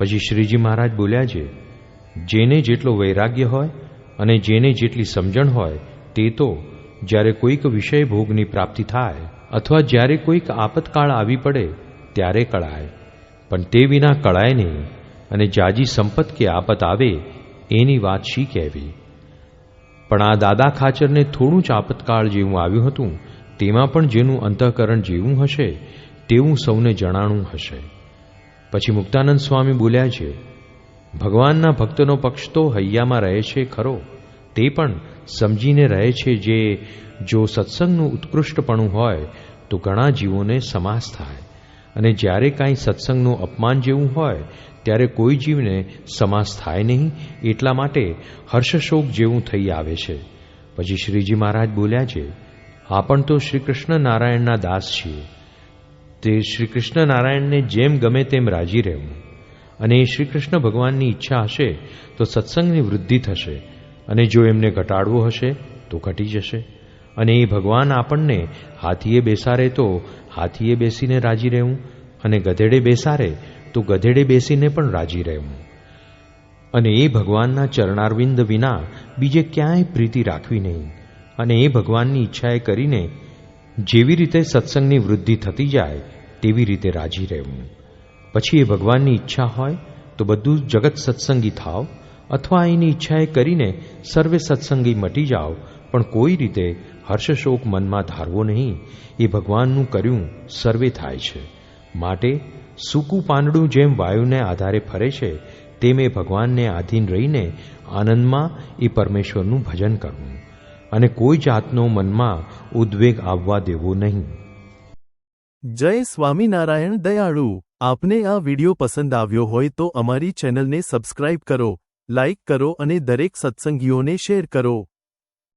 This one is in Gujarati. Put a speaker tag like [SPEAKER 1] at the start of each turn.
[SPEAKER 1] પછી શ્રીજી મહારાજ બોલ્યા છે, જેને જેટલો વૈરાગ્ય હોય અને જેને જેટલી સમજણ હોય તે તો જ્યારે કોઈક વિષય ભોગની પ્રાપ્તિ થાય અથવા જ્યારે કોઈક આપતકાળ આવી પડે ત્યારે કળાય, પણ તે વિના કળાય નહીં. અને જાજી સંપત કે આપત આવે એની વાત શી કહેવી. પણ આ દાદા ખાચરને થોડું જ આપતકાળ જેવું આવ્યું હતું, તેમાં પણ જેનું અંતઃકરણ જેવું હશે તેવું સૌને જણાણું હશે. પછી મુક્તાનંદ સ્વામી બોલ્યા છે, ભગવાનના ભક્તનો પક્ષ તો હૈયામાં રહે છે ખરો, તે પણ સમજીને રહે છે જે જો સત્સંગનું ઉત્કૃષ્ટપણું હોય તો ઘણા જીવોને સમાસ થાય, અને જ્યારે કાંઈ સત્સંગનું અપમાન જેવું હોય ત્યારે કોઈ જીવને સમાસ થાય નહીં, એટલા માટે હર્ષશોક જેવું થઈ આવે છે. પછી શ્રીજી મહારાજ બોલ્યા છે, આપણ તો શ્રી કૃષ્ણ નારાયણના દાસ છીએ, તે શ્રી કૃષ્ણ નારાયણને જેમ ગમે તેમ રાજી રહેવું, અને એ શ્રી કૃષ્ણ ભગવાનની ઈચ્છા હશે તો સત્સંગની વૃદ્ધિ થશે, અને જો એમને ઘટાડવો હશે તો ઘટી જશે. અને એ ભગવાન આપણને હાથીએ બેસારે તો હાથીએ બેસીને રાજી રહેવું, અને ગધેડે બેસારે તો ગધેડે બેસીને પણ રાજી રહેવું. અને એ ભગવાનના ચરણારવિંદ વિના બીજે ક્યાંય પ્રીતિ રાખવી નહીં, અને એ ભગવાનની ઈચ્છાએ કરીને જેવી રીતે સત્સંગની વૃદ્ધિ થતી જાય તેવી રીતે રાજી રહેવું. પછી એ ભગવાનની ઈચ્છા હોય તો બધું જગત સત્સંગી થાવ, અથવા એની ઈચ્છાએ કરીને સર્વે સત્સંગી મટી જાઓ, પણ કોઈ રીતે હર્ષશોક મનમાં ધારવો નહીં. એ ભગવાનનું કર્યું સર્વે થાય છે. માટે સૂકું પાંદડું જેમ વાયુને આધારે ફરે છે, તેમ એ ભગવાનને આધીન રહીને આનંદમાં એ પરમેશ્વરનું ભજન કરવું, અને કોઈ જાતનો મનમાં ઉદ્વેગ આવવા દેવો નહીં.
[SPEAKER 2] જય સ્વામિનારાયણ દયાળુ. આપને આ વિડિયો પસંદ આવ્યો હોય તો અમારી ચેનલને સબસ્ક્રાઇબ કરો, લાઇક કરો અને દરેક સત્સંગીઓને શેર કરો.